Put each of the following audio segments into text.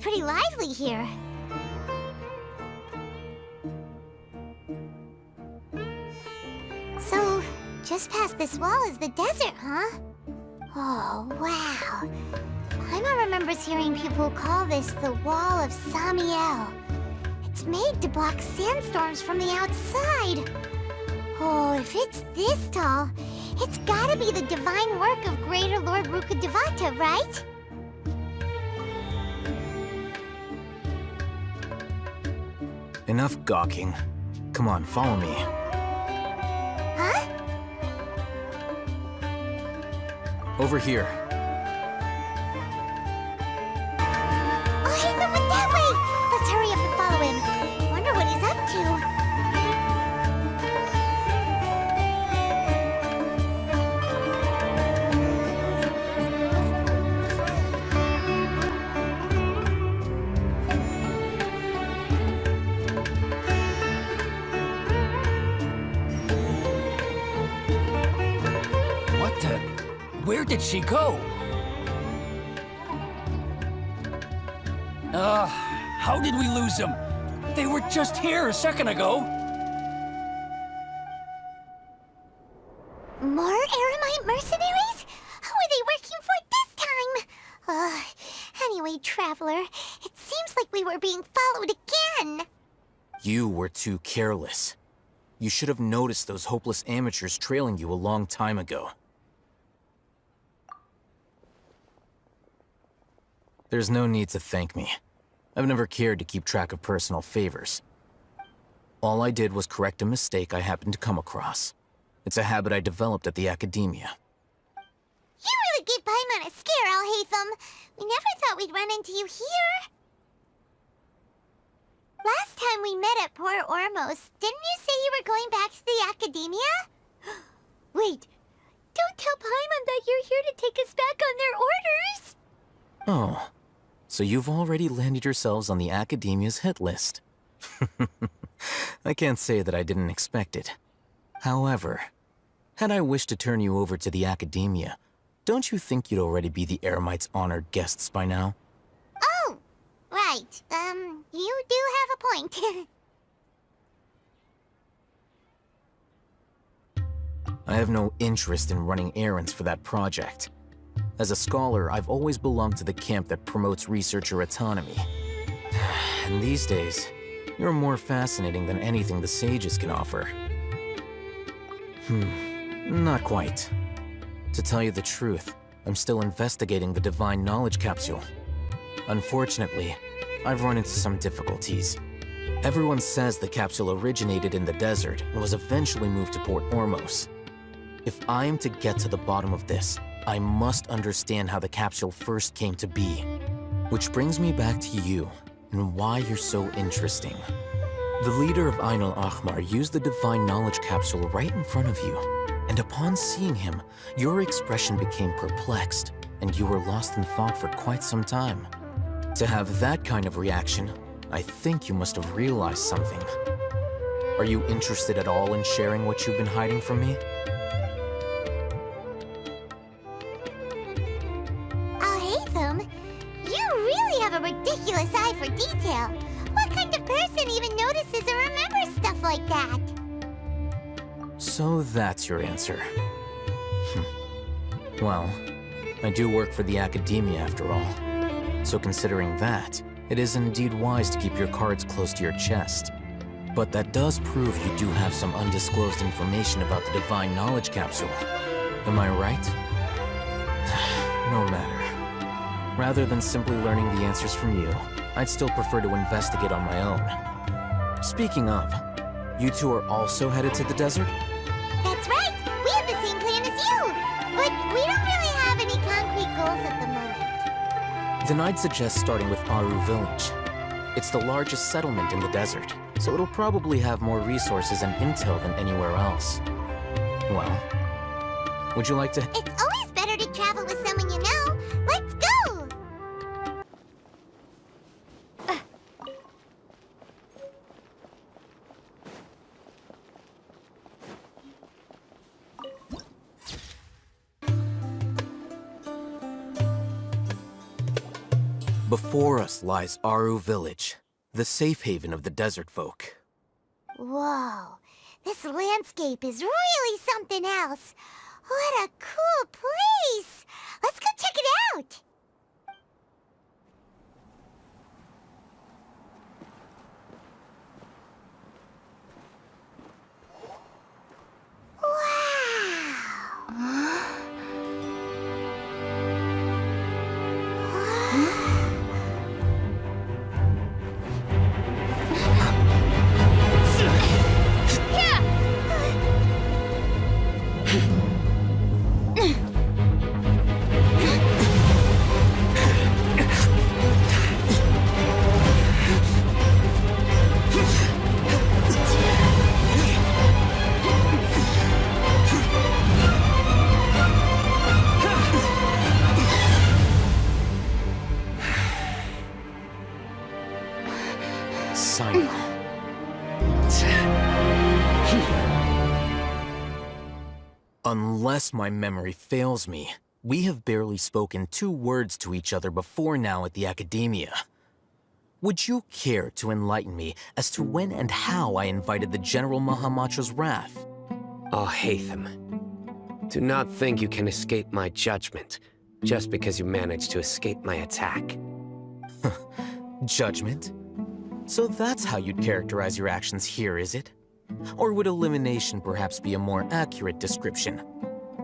pretty lively here. So, just past this wall is the desert, huh? Oh, wow. Paimon remembers hearing people call this the Wall of Sum.007. It's made to block sandstorms from the outside. Oh, if it's this tall, it's gotta be the divine work of Greater Lord Rukkhadevata, right? Enough gawking. Come on, follow me. Huh? Over here. Oh, hey, that went that way! Let's hurry up and follow him. Wonder what he's up to. Where did she go? How did we lose them? They were just here a second ago. More Eremite mercenaries? Who are they working for this time? Anyway, Traveler, it seems like we were being followed again. You were too careless. You should have noticed those hopeless amateurs trailing you a long time ago. There's no need to thank me. I've never cared to keep track of personal favors. All I did was correct a mistake I happened to come across. It's a habit I developed at the academia. You really gave Paimon a scare, Alhaitham. We never thought we'd run into you here. Last time we met at Port Ormos, didn't you say you were going back to the academia? Wait, don't tell Paimon that you're here to take us back on their orders! Oh, so you've already landed yourselves on the academia's hit list. I can't say that I didn't expect it. However, had I wished to turn you over to the academia, don't you think you'd already be the Eremites' honored guests by now? Oh, right. You do have a point. I have no interest in running errands for that project. As a scholar, I've always belonged to the camp that promotes researcher autonomy. And these days, you're more fascinating than anything the sages can offer. Not quite. To tell you the truth, I'm still investigating the Divine Knowledge Capsule. Unfortunately, I've run into some difficulties. Everyone says the capsule originated in the desert and was eventually moved to Port Ormos. If I am to get to the bottom of this, I must understand how the capsule first came to be. Which brings me back to you, and why you're so interesting. The leader of Ain al-Ahmar used the Divine Knowledge Capsule right in front of you, and upon seeing him, your expression became perplexed, and you were lost in thought for quite some time. To have that kind of reaction, I think you must have realized something. Are you interested at all in sharing what you've been hiding from me? A ridiculous eye for detail. What kind of person even notices or remembers stuff like that? So that's your answer. Well, I do work for the academia after all. So considering that, it is indeed wise to keep your cards close to your chest. But that does prove you do have some undisclosed information about the Divine Knowledge Capsule. Am I right? No matter. Rather than simply learning the answers from you, I'd still prefer to investigate on my own. Speaking of, you two are also headed to the desert? That's right! We have the same plan as you! But we don't really have any concrete goals at the moment. Then I'd suggest starting with Aru Village. It's the largest settlement in the desert, so it'll probably have more resources and intel than anywhere else. Well, would you like to— It's always better to travel with someone you know. Let's go! Before us lies Aru Village, the safe haven of the desert folk. Whoa, this landscape is really something else. What a cool place! Let's go check it out! Wow! Unless my memory fails me, we have barely spoken 2 words to each other before now at the Academia. Would you care to enlighten me as to when and how I invited the General Mahamatra's wrath? Oh, Hatham. Do not think you can escape my judgment just because you managed to escape my attack. Judgment? So that's how you'd characterize your actions here, is it? Or would elimination perhaps be a more accurate description?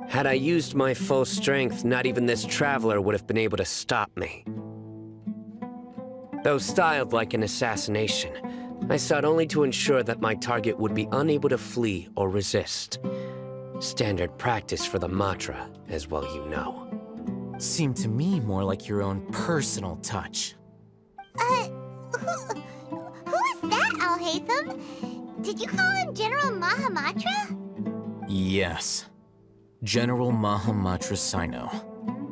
Had I used my full strength, not even this traveler would have been able to stop me. Though styled like an assassination, I sought only to ensure that my target would be unable to flee or resist. Standard practice for the Matra, as well you know. Seemed to me more like your own personal touch. Who is that, Al-Haytham? Did you call him General Mahamatra? Yes. General Mahamatra Sino,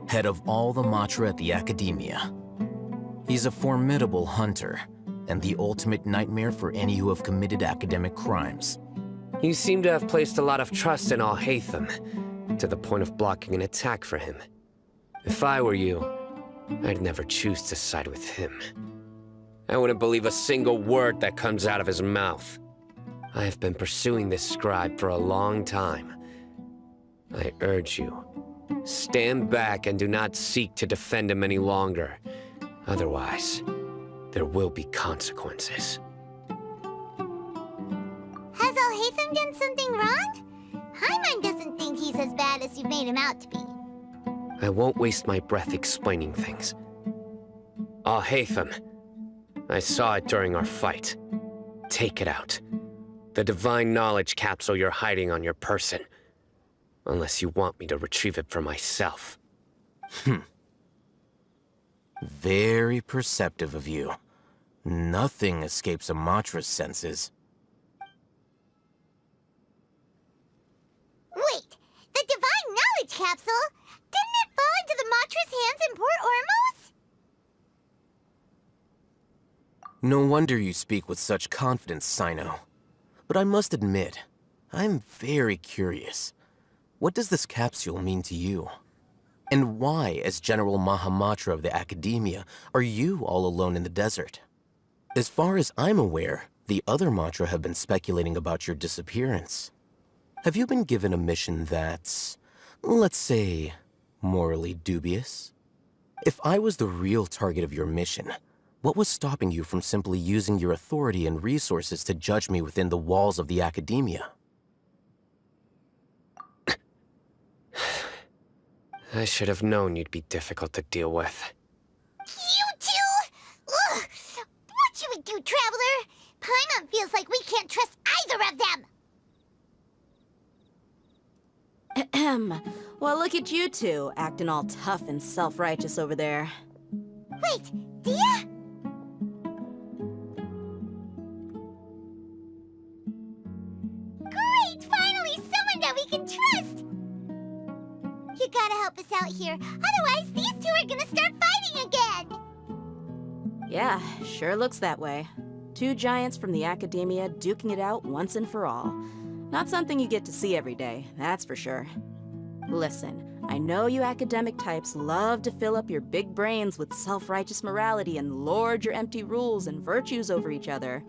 head of all the Matra at the Academia. He's a formidable hunter, and the ultimate nightmare for any who have committed academic crimes. You seem to have placed a lot of trust in Al-Haytham, to the point of blocking an attack for him. If I were you, I'd never choose to side with him. I wouldn't believe a single word that comes out of his mouth. I have been pursuing this scribe for a long time. I urge you, stand back and do not seek to defend him any longer. Otherwise, there will be consequences. Has Al-Haytham done something wrong? Hyman doesn't think he's as bad as you've made him out to be. I won't waste my breath explaining things. Al-Haytham, I saw it during our fight. Take it out. The divine knowledge capsule you're hiding on your person. Unless you want me to retrieve it for myself. Very perceptive of you. Nothing escapes a Matra's senses. Wait, the divine knowledge capsule? Didn't it fall into the Matra's hands in Port Ormos? No wonder you speak with such confidence, Sino. But I must admit, I'm very curious. What does this capsule mean to you? And why, as General Mahamatra of the Academia, are you all alone in the desert? As far as I'm aware, the other Matra have been speculating about your disappearance. Have you been given a mission that's, let's say, morally dubious? If I was the real target of your mission, what was stopping you from simply using your authority and resources to judge me within the walls of the Academia? I should have known you'd be difficult to deal with. You two? Ugh! What should we do, Traveler? Paimon feels like we can't trust either of them. Ahem. Well, look at you two, acting all tough and self-righteous over there. Wait, Dia? Great! Finally, someone that we can trust! You gotta help us out here, otherwise these two are gonna start fighting again! Yeah, sure looks that way. 2 giants from the Academia duking it out once and for all. Not something you get to see every day, that's for sure. Listen, I know you academic types love to fill up your big brains with self-righteous morality and lord your empty rules and virtues over each other.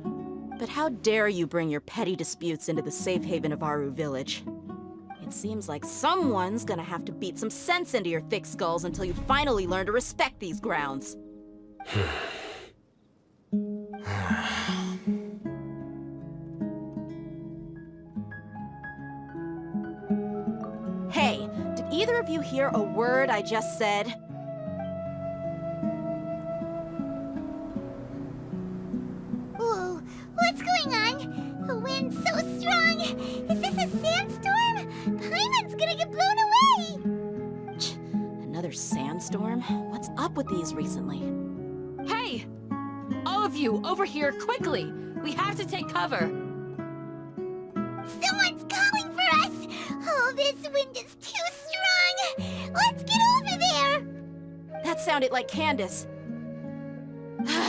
But how dare you bring your petty disputes into the safe haven of Aru Village? It seems like someone's gonna have to beat some sense into your thick skulls until you finally learn to respect these grounds. Hey, did either of you hear a word I just said? Whoa, what's going on? The wind's so strong. Is this a sandstorm? Paimon's gonna get blown away. Another sandstorm? What's up with these recently? Hey! All of you, over here, quickly! We have to take cover! Someone's calling for us. Oh, this wind is too strong. Let's get over there. That sounded like Candace.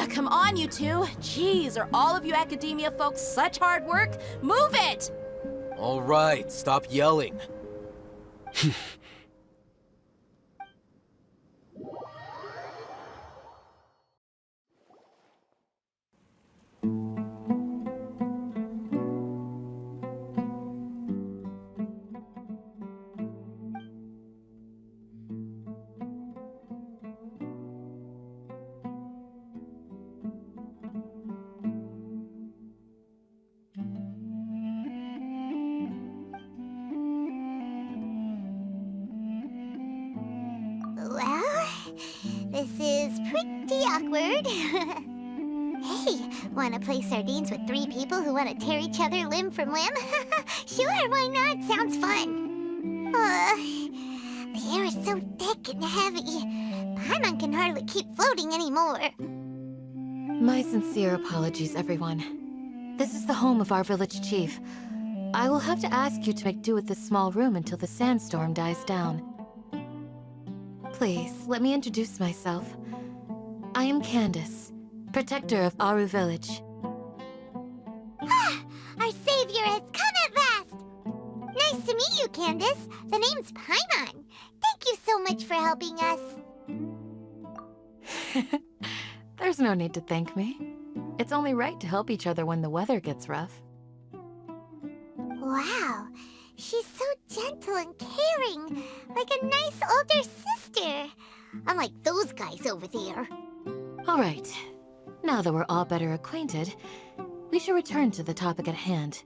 Come on, you two. Jeez, are all of you academia folks such hard work? Move it! All right, stop yelling. Well, this is pretty awkward. Hey, wanna play sardines with 3 people who wanna tear each other limb from limb? Sure, why not? Sounds fun. The air is so thick and heavy. Paimon can hardly keep floating anymore. My sincere apologies, everyone. This is the home of our village chief. I will have to ask you to make do with this small room until the sandstorm dies down. Please, let me introduce myself. I am Candace, protector of Aru Village. Our savior has come at last! Nice to meet you, Candace. The name's Paimon. Thank you so much for helping us. There's no need to thank me. It's only right to help each other when the weather gets rough. Wow, she's so gentle and caring, like a nice older sister. Unlike those guys over there. All right. Now that we're all better acquainted, we should return to the topic at hand.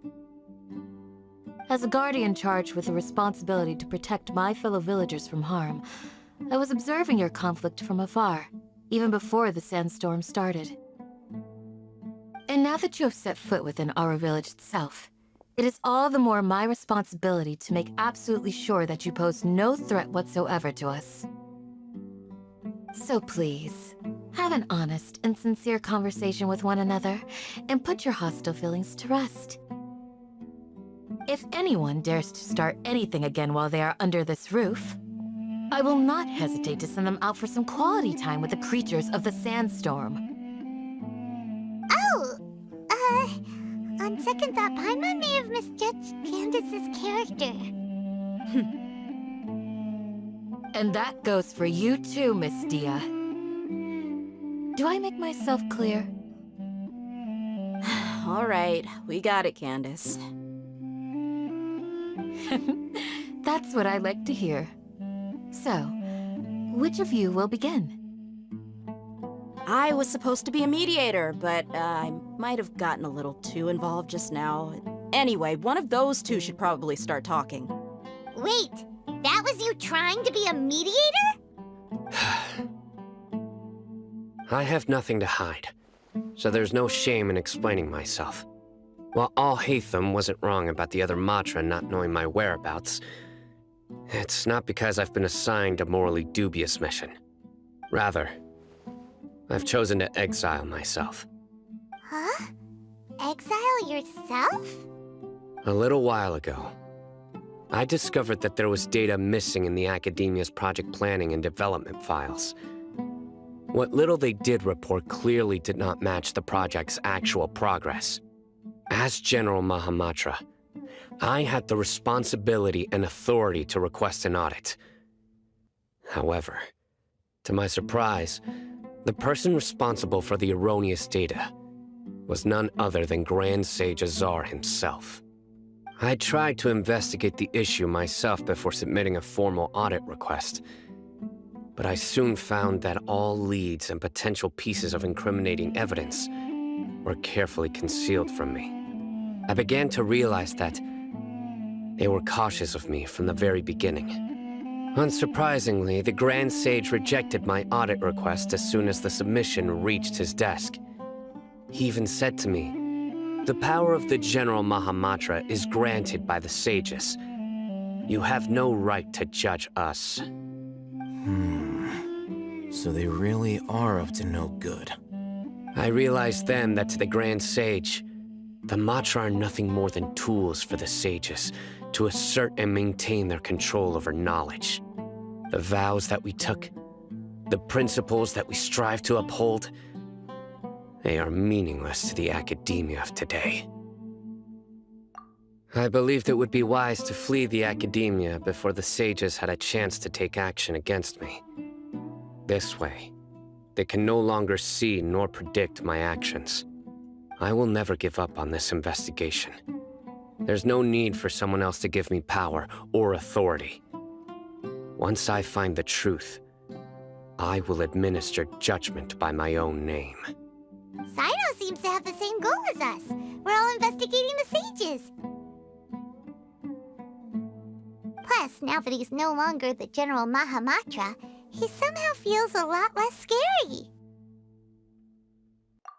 As a guardian charged with the responsibility to protect my fellow villagers from harm, I was observing your conflict from afar, even before the sandstorm started. And now that you have set foot within Aru Village itself, it is all the more my responsibility to make absolutely sure that you pose no threat whatsoever to us. So please, have an honest and sincere conversation with one another, and put your hostile feelings to rest. If anyone dares to start anything again while they are under this roof, I will not hesitate to send them out for some quality time with the creatures of the sandstorm. Oh, on second thought, Paimon may have misjudged Candace's character. And that goes for you too, Miss Dia. Do I make myself clear? All right, we got it, Candace. That's what I like to hear. So, which of you will begin? I was supposed to be a mediator, but I might have gotten a little too involved just now. Anyway, one of those two should probably start talking. Wait, that was you trying to be a mediator? I have nothing to hide, so there's no shame in explaining myself. While All Hatham wasn't wrong about the other Matra not knowing my whereabouts, it's not because I've been assigned a morally dubious mission. Rather, I've chosen to exile myself. Huh? Exile yourself? A little while ago, I discovered that there was data missing in the Academia's project planning and development files. What little they did report clearly did not match the project's actual progress. As General Mahamatra, I had the responsibility and authority to request an audit. However, to my surprise, the person responsible for the erroneous data was none other than Grand Sage Azar himself. I tried to investigate the issue myself before submitting a formal audit request, but I soon found that all leads and potential pieces of incriminating evidence were carefully concealed from me. I began to realize that they were cautious of me from the very beginning. Unsurprisingly, the Grand Sage rejected my audit request as soon as the submission reached his desk. He even said to me, "The power of the General Mahamatra is granted by the sages. You have no right to judge us." So they really are up to no good. I realized then that to the Grand Sage, the Matra are nothing more than tools for the sages to assert and maintain their control over knowledge. The vows that we took, the principles that we strive to uphold, they are meaningless to the academia of today. I believed it would be wise to flee the academia before the sages had a chance to take action against me. This way, they can no longer see nor predict my actions. I will never give up on this investigation. There's no need for someone else to give me power or authority. Once I find the truth, I will administer judgment by my own name. Sino seems to have the same goal as us. We're all investigating the sages. Plus, now that he's no longer the General Mahamatra, he somehow feels a lot less scary.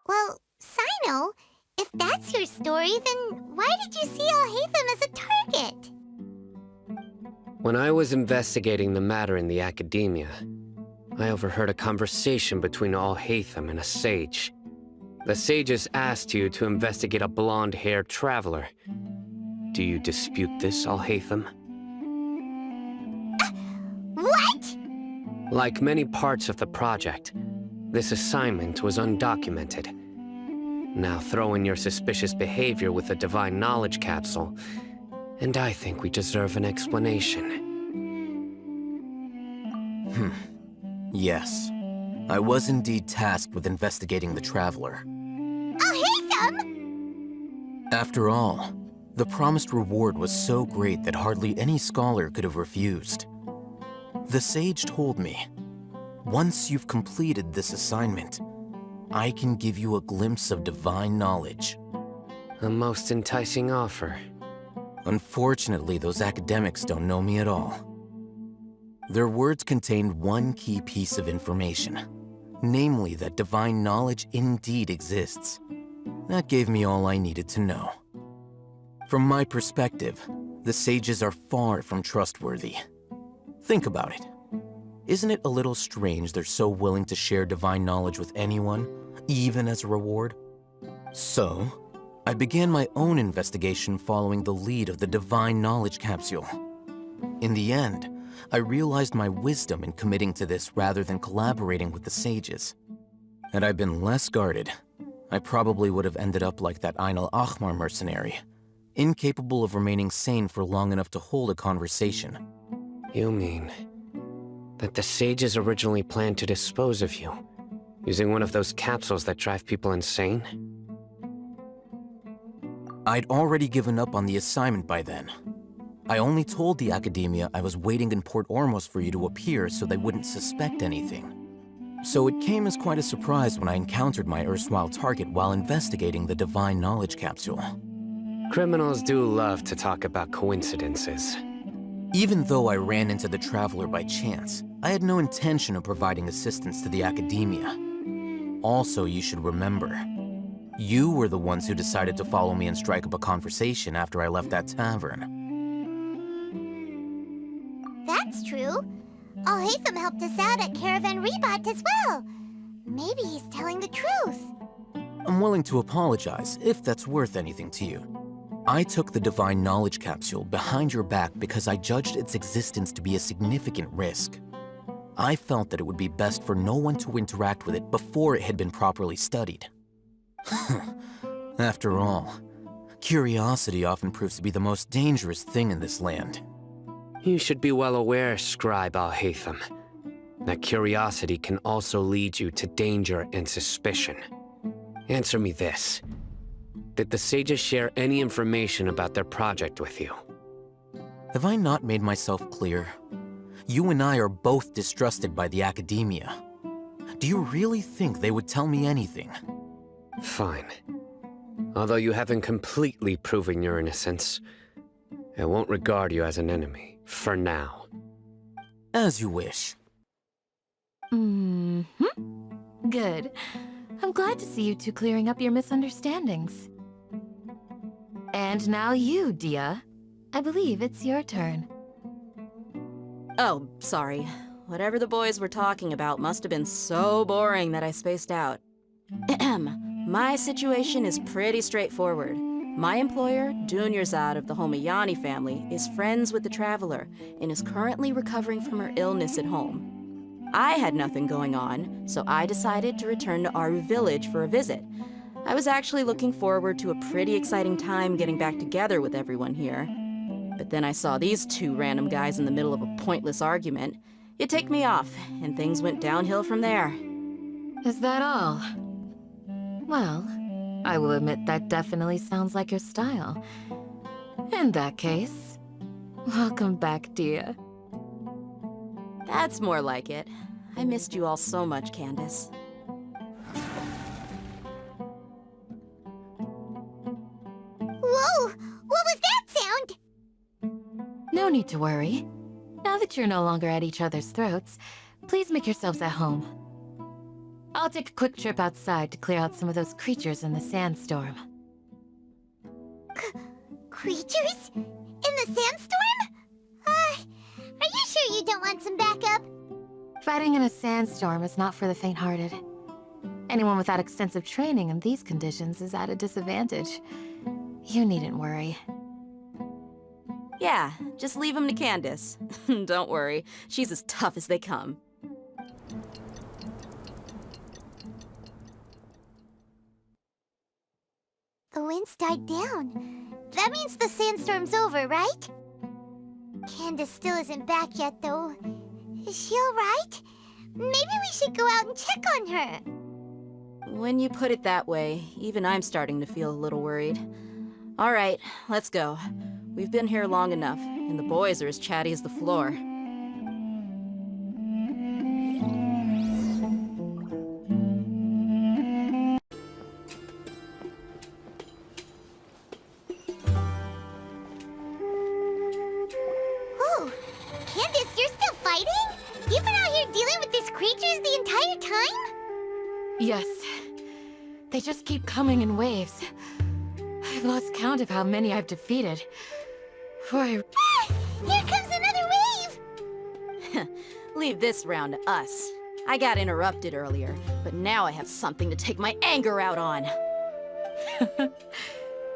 Well, Sino, if that's your story, then why did you see Alhaitham as a target? When I was investigating the matter in the academia, I overheard a conversation between Alhaitham and a sage. The sages asked you to investigate a blonde-haired traveler. Do you dispute this, Alhaitham? What? Like many parts of the project, this assignment was undocumented. Now throw in your suspicious behavior with the Divine Knowledge Capsule, and I think we deserve an explanation. Yes. I was indeed tasked with investigating the Traveler. Alhaitham! After all, the promised reward was so great that hardly any scholar could have refused. The sage told me, once you've completed this assignment, I can give you a glimpse of divine knowledge. A most enticing offer. Unfortunately, those academics don't know me at all. Their words contained one key piece of information, namely that divine knowledge indeed exists. That gave me all I needed to know. From my perspective, the sages are far from trustworthy. Think about it. Isn't it a little strange they're so willing to share divine knowledge with anyone, even as a reward? So, I began my own investigation following the lead of the Divine Knowledge Capsule. In the end, I realized my wisdom in committing to this rather than collaborating with the sages. Had I been less guarded, I probably would have ended up like that Ain al-Ahmar mercenary, incapable of remaining sane for long enough to hold a conversation. You mean that the sages originally planned to dispose of you, using one of those capsules that drive people insane? I'd already given up on the assignment by then. I only told the academia I was waiting in Port Ormos for you to appear so they wouldn't suspect anything. So it came as quite a surprise when I encountered my erstwhile target while investigating the Divine Knowledge Capsule. Criminals do love to talk about coincidences. Even though I ran into the Traveler by chance, I had no intention of providing assistance to the academia. Also, you should remember, you were the ones who decided to follow me and strike up a conversation after I left that tavern. That's true. Alhaitham helped us out at Caravan Rebat as well. Maybe he's telling the truth. I'm willing to apologize if that's worth anything to you. I took the Divine Knowledge Capsule behind your back because I judged its existence to be a significant risk. I felt that it would be best for no one to interact with it before it had been properly studied. After all, Curiosity often proves to be the most dangerous thing in this land. You should be well aware, Scribe Al-Haytham, that curiosity can also lead you to danger and suspicion. Answer me this. Did the sages share any information about their project with you? Have I not made myself clear? You and I are both distrusted by the academia. Do you really think they would tell me anything? Fine. Although you haven't completely proven your innocence, I won't regard you as an enemy, for now. As you wish. Good. I'm glad to see you two clearing up your misunderstandings. And now you, Dia. I believe it's your turn. Oh, sorry. Whatever the boys were talking about must have been so boring that I spaced out. My situation is pretty straightforward. My employer, Dunyarzad of the Homayani family, is friends with the Traveler and is currently recovering from her illness at home. I had nothing going on, so I decided to return to Aru village for a visit. I was actually looking forward to a pretty exciting time getting back together with everyone here. But then I saw these two random guys in the middle of a pointless argument. It ticked me off, and things went downhill from there. Is that all? Well, I will admit that definitely sounds like your style. In that case, welcome back, Dia. That's more like it. I missed you all so much, Candace. Whoa! What was that sound? No need to worry. Now that you're no longer at each other's throats, please make yourselves at home. I'll take a quick trip outside to clear out some of those creatures in the sandstorm. Creatures? In the sandstorm? Are you sure you don't want some backup? Fighting in a sandstorm is not for the faint-hearted. Anyone without extensive training in these conditions is at a disadvantage. You needn't worry. Yeah, just leave them to Candace. Don't worry, she's as tough as they come. The wind's died down. That means the sandstorm's over, right? Candace still isn't back yet, though. Is she alright? Maybe we should go out and check on her. When you put it that way, even I'm starting to feel a little worried. All right, let's go. We've been here long enough, and the boys are as chatty as the floor. Whoa! Candace, you're still fighting? You've been out here dealing with these creatures the entire time? Yes. They just keep coming in waves. I've lost count of how many I've defeated. Ah! Here comes another wave! Leave this round to us. I got interrupted earlier, but now I have something to take my anger out on.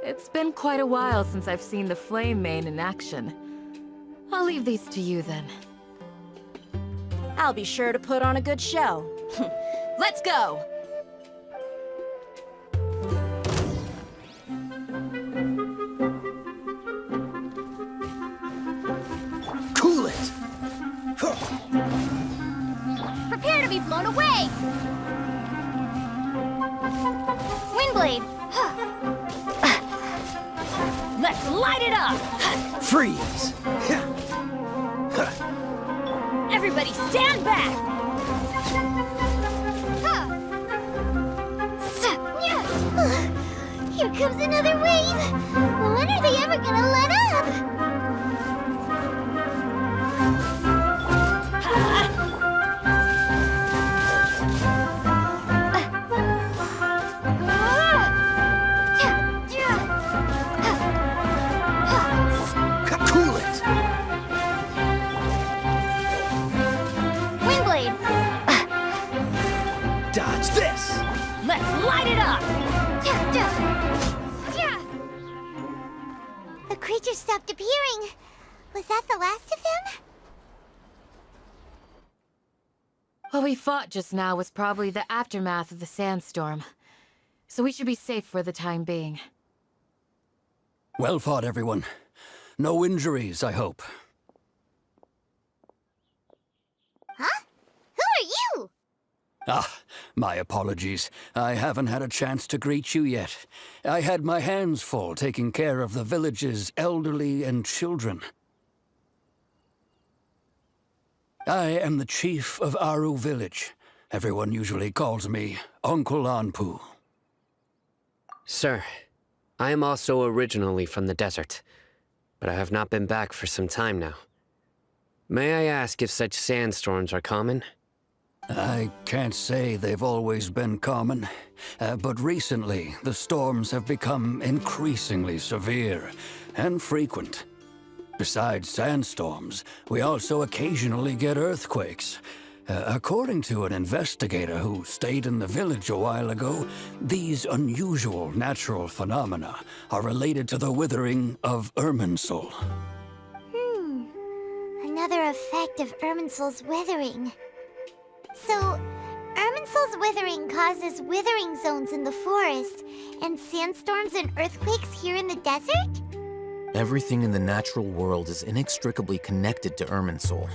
It's been quite a while since I've seen the Flame Mane in action. I'll leave these to you then. I'll be sure to put on a good show. Let's go! Cool it! Prepare to be blown away! Windblade! Let's light it up! Freeze! Everybody stand back! Here comes another wave! When are they ever gonna let up? Cool it! Windblade! Dodge this! Let's light it up! The creature stopped appearing. Was that the last of them? What we fought just now was probably the aftermath of the sandstorm. So we should be safe for the time being. Well fought, everyone. No injuries, I hope. Huh? Who are you? Ah, my apologies. I haven't had a chance to greet you yet. I had my hands full taking care of the village's elderly and children. I am the chief of Aru village. Everyone usually calls me Uncle Anpu. Sir, I am also originally from the desert, but I have not been back for some time now. May I ask if such sandstorms are common? I can't say they've always been common, but recently the storms have become increasingly severe and frequent. Besides sandstorms, we also occasionally get earthquakes. According to an investigator who stayed in the village a while ago, these unusual natural phenomena are related to the withering of Irminsul. Another effect of Irminsul's withering. So, Irminsul's withering causes withering zones in the forest, and sandstorms and earthquakes here in the desert? Everything in the natural world is inextricably connected to Irminsul.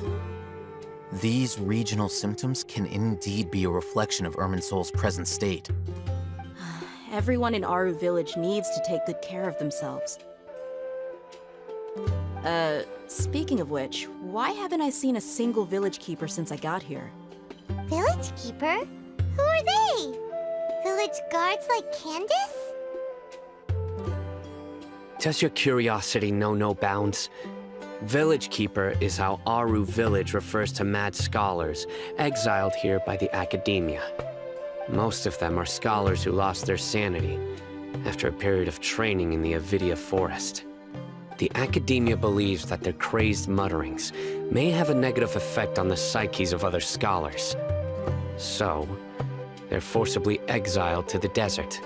These regional symptoms can indeed be a reflection of Irminsul's present state. Everyone in Aru village needs to take good care of themselves. Speaking of which, why haven't I seen a single village keeper since I got here? Village keeper? Who are they? Village guards like Candace? Does your curiosity know no bounds? Village Keeper is how Aru village refers to mad scholars, exiled here by the academia. Most of them are scholars who lost their sanity after a period of training in the Avidia forest. The academia believes that their crazed mutterings may have a negative effect on the psyches of other scholars. So, they're forcibly exiled to the desert.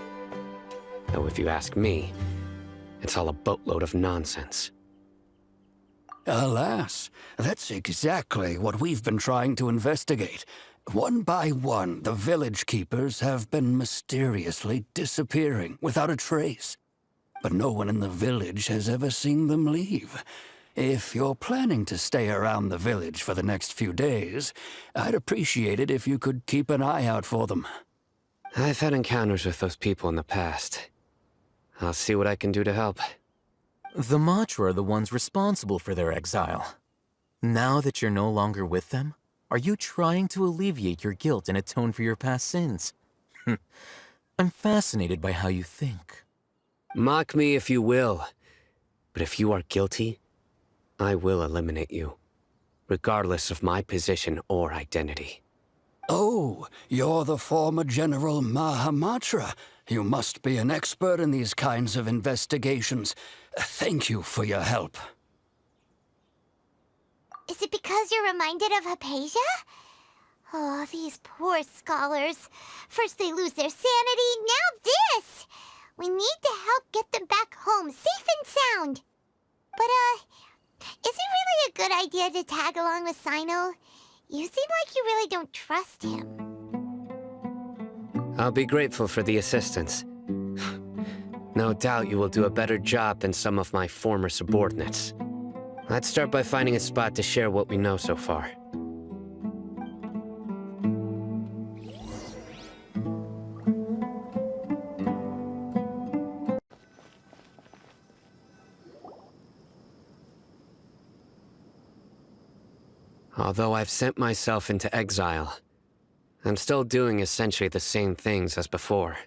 Though if you ask me, it's all a boatload of nonsense. Alas, that's exactly what we've been trying to investigate. One by one, the village keepers have been mysteriously disappearing without a trace. But no one in the village has ever seen them leave. If you're planning to stay around the village for the next few days, I'd appreciate it if you could keep an eye out for them. I've had encounters with those people in the past. I'll see what I can do to help. The Matra are the ones responsible for their exile. Now that you're no longer with them, are you trying to alleviate your guilt and atone for your past sins? I'm fascinated by how you think. Mock me if you will, but if you are guilty, I will eliminate you, regardless of my position or identity. Oh, you're the former General Mahamatra. You must be an expert in these kinds of investigations. Thank you for your help. Is it because you're reminded of Hypatia? Oh, these poor scholars. First they lose their sanity, now this! We need to help get them back home, safe and sound. But, is it really a good idea to tag along with Sino? You seem like you really don't trust him. I'll be grateful for the assistance. No doubt you will do a better job than some of my former subordinates. Let's start by finding a spot to share what we know so far. Although I've sent myself into exile, I'm still doing essentially the same things as before.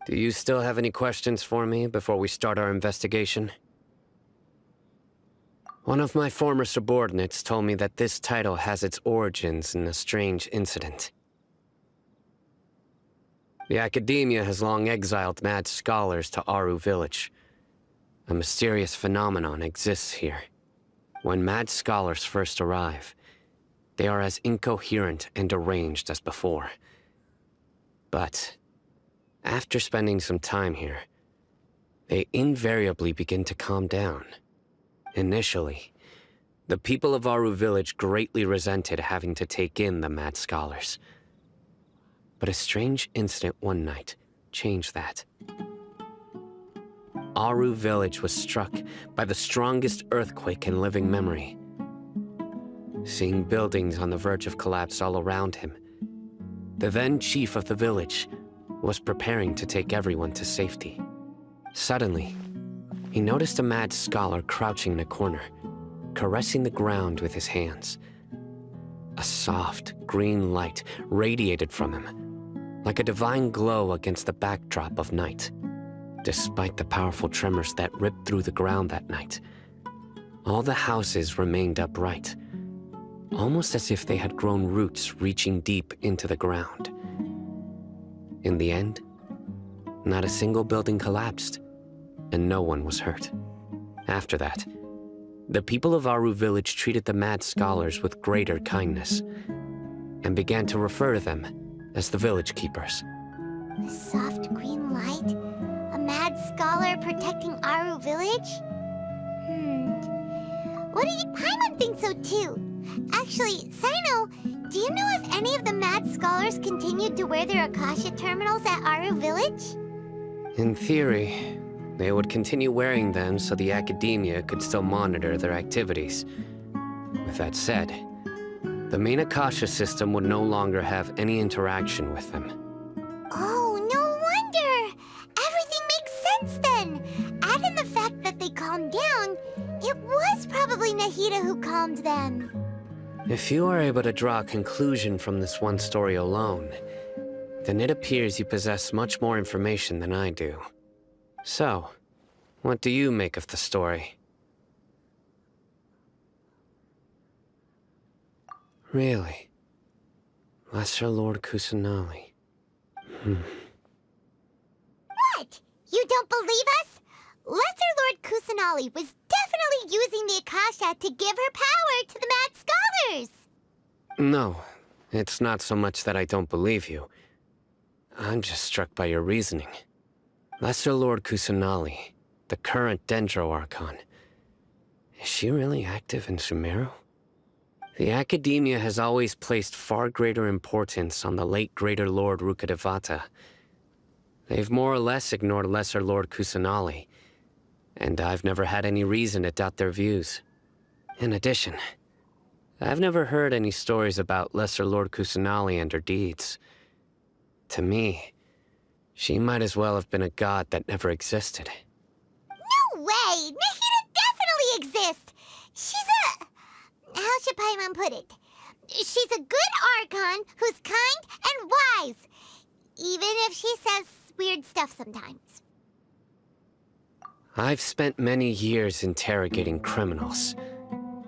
Do you still have any questions for me before we start our investigation? One of my former subordinates told me that this title has its origins in a strange incident. The academia has long exiled mad scholars to Aru village. A mysterious phenomenon exists here. When mad scholars first arrive, they are as incoherent and deranged as before. But after spending some time here, they invariably begin to calm down. Initially, the people of Aru village greatly resented having to take in the mad scholars. But a strange incident one night changed that. Aru village was struck by the strongest earthquake in living memory. Seeing buildings on the verge of collapse all around him, the then chief of the village was preparing to take everyone to safety. Suddenly, he noticed a mad scholar crouching in a corner, caressing the ground with his hands. A soft, green light radiated from him, like a divine glow against the backdrop of night. Despite the powerful tremors that ripped through the ground that night, all the houses remained upright, almost as if they had grown roots reaching deep into the ground. In the end, not a single building collapsed, and no one was hurt. After that, the people of Aru village treated the mad scholars with greater kindness, and began to refer to them as the village keepers. A soft green light? A mad scholar protecting Aru village? What do you... Paimon thinks so too. Actually, Sino, do you know if any of the mad scholars continued to wear their Akasha terminals at Aru village? In theory, they would continue wearing them so the academia could still monitor their activities. With that said, the main Akasha system would no longer have any interaction with them. Oh, no wonder! Everything makes sense then! Add in the fact that they calmed down, it was probably Nahida who calmed them. If you are able to draw a conclusion from this one story alone, then it appears you possess much more information than I do. So, what do you make of the story? Really? Lesser Lord Kusanali. What? You don't believe us? Lesser Lord Kusanali was definitely using the Akasha to give her power to the mad scholars! No, it's not so much that I don't believe you. I'm just struck by your reasoning. Lesser Lord Kusanali, the current Dendro Archon. Is she really active in Sumeru? The Academia has always placed far greater importance on the late Greater Lord Rukkhadevata. They've more or less ignored Lesser Lord Kusanali, and I've never had any reason to doubt their views. In addition, I've never heard any stories about Lesser Lord Kusanali and her deeds. To me, she might as well have been a god that never existed. No way! Nahida definitely exists! She's a... How should Paimon put it? She's a good Archon who's kind and wise, even if she says weird stuff sometimes. I've spent many years interrogating criminals,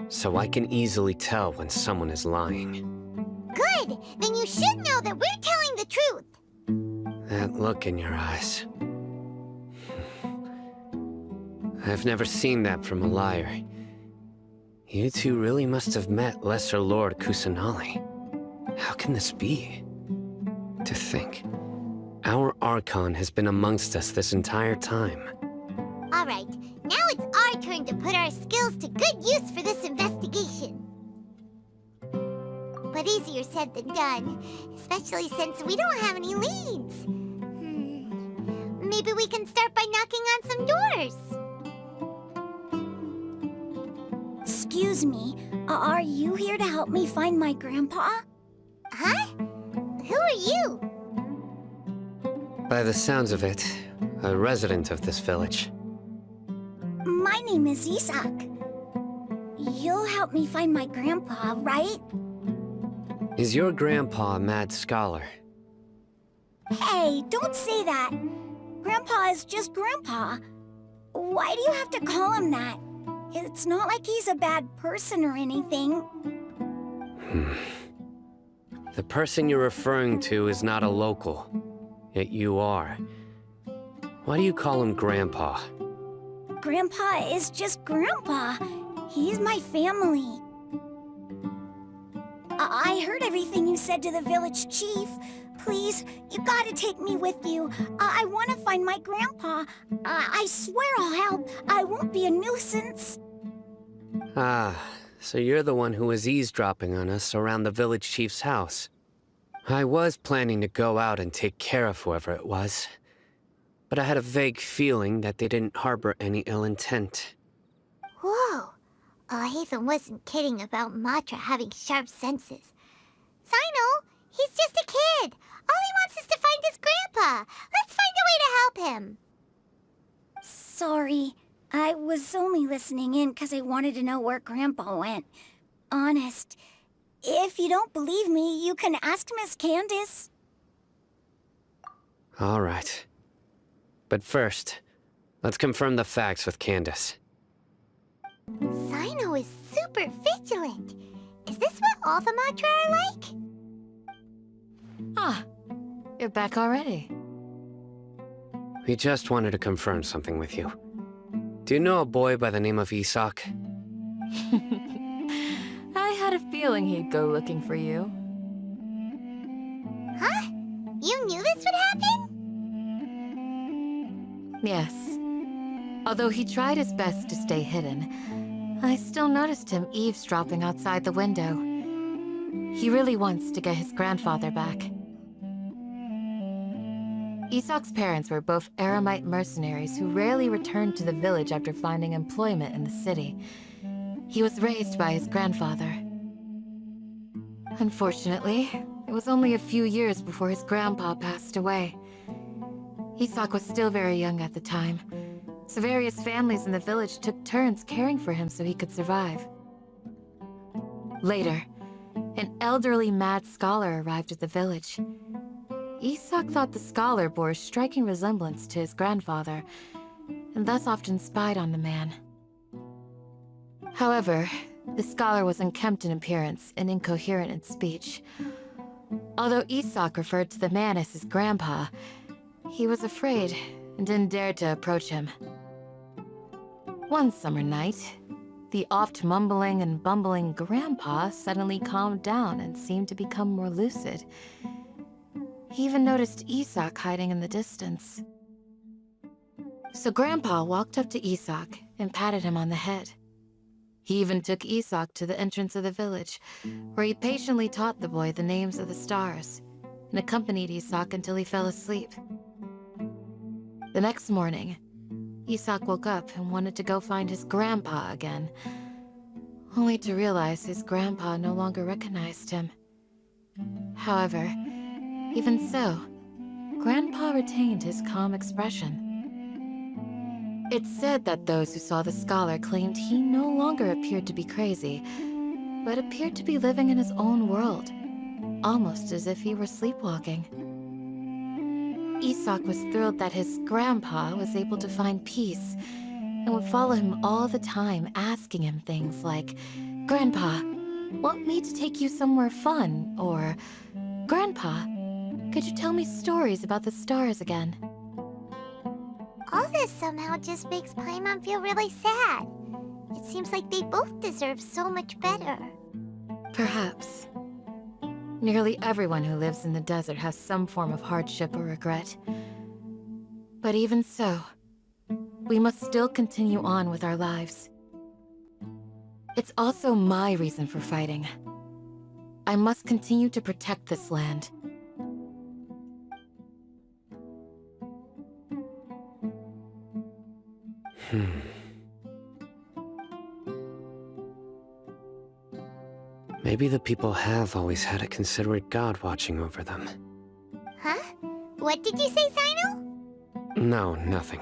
so I can easily tell when someone is lying. Good! Then you should know that we're telling the truth. That look in your eyes. I've never seen that from a liar. You two really must have met Lesser Lord Kusanali. How can this be? To think, our Archon has been amongst us this entire time. All right, now it's our turn to put our skills to good use for this investigation. But easier said than done, especially since we don't have any leads. Maybe we can start by knocking on some doors. Excuse me, are you here to help me find my grandpa? Huh? Who are you? By the sounds of it, a resident of this village. My name is Isak. You'll help me find my grandpa, right? Is your grandpa a mad scholar? Hey, don't say that. Grandpa is just Grandpa. Why do you have to call him that? It's not like he's a bad person or anything. The person you're referring to is not a local, yet you are. Why do you call him Grandpa? Grandpa is just Grandpa. He's my family. I heard everything you said to the village chief. Please, you gotta take me with you. I want to find my grandpa. I swear I'll help. I won't be a nuisance. Ah, so you're the one who was eavesdropping on us around the village chief's house. I was planning to go out and take care of whoever it was. but I had a vague feeling that they didn't harbor any ill intent. Whoa. Hatham wasn't kidding about Matra having sharp senses. Sino, he's just a kid. All he wants is to find his grandpa. Let's find a way to help him. Sorry, I was only listening in because I wanted to know where Grandpa went. Honest. If you don't believe me, you can ask Miss Candace. All right. But first, let's confirm the facts with Candace. Sino is super vigilant. Is this what all the Matra are like? Ah, you're back already. We just wanted to confirm something with you. Do you know a boy by the name of Isak? I had a feeling he'd go looking for you. Huh? You knew this would happen? Yes. Although he tried his best to stay hidden, I still noticed him eavesdropping outside the window. He really wants to get his grandfather back. Isak's parents were both Aramite mercenaries who rarely returned to the village after finding employment in the city. He was raised by his grandfather. Unfortunately, it was only a few years before his grandpa passed away. Isak was still very young at the time, so various families in the village took turns caring for him so he could survive. Later, an elderly mad scholar arrived at the village. Isak thought the scholar bore a striking resemblance to his grandfather, and thus often spied on the man. However, the scholar was unkempt in appearance and incoherent in speech. Although Isak referred to the man as his grandpa, he was afraid and didn't dare to approach him. One summer night, the oft mumbling and bumbling grandpa suddenly calmed down and seemed to become more lucid. He even noticed Isak hiding in the distance. So Grandpa walked up to Isak and patted him on the head. He even took Isak to the entrance of the village, where he patiently taught the boy the names of the stars, and accompanied Isak until he fell asleep. The next morning, Isak woke up and wanted to go find his grandpa again, only to realize his grandpa no longer recognized him. However, even so, Grandpa retained his calm expression. It's said that those who saw the scholar claimed he no longer appeared to be crazy, but appeared to be living in his own world, almost as if he were sleepwalking. Isak was thrilled that his grandpa was able to find peace, and would follow him all the time, asking him things like, "Grandpa, want me to take you somewhere fun?" Or, "Grandpa, could you tell me stories about the stars again?" All this somehow just makes Paimon feel really sad. It seems like they both deserve so much better. Perhaps. Nearly everyone who lives in the desert has some form of hardship or regret. But even so, we must still continue on with our lives. It's also my reason for fighting. I must continue to protect this land. Maybe the people have always had a considerate god watching over them. Huh? What did you say, Sino? No, nothing.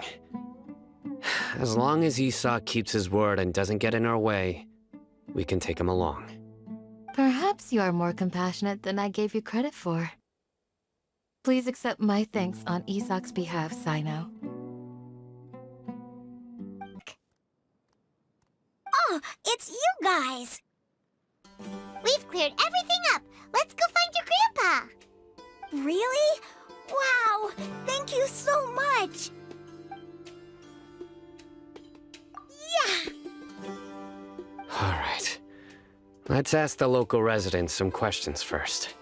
As long as Isak keeps his word and doesn't get in our way, we can take him along. Perhaps you are more compassionate than I gave you credit for. Please accept my thanks on Isak's behalf, Sino. Oh, it's you guys! We've cleared everything up. Let's go find your grandpa. Really? Wow! Thank you so much! Yeah! All right. Let's ask the local residents some questions first.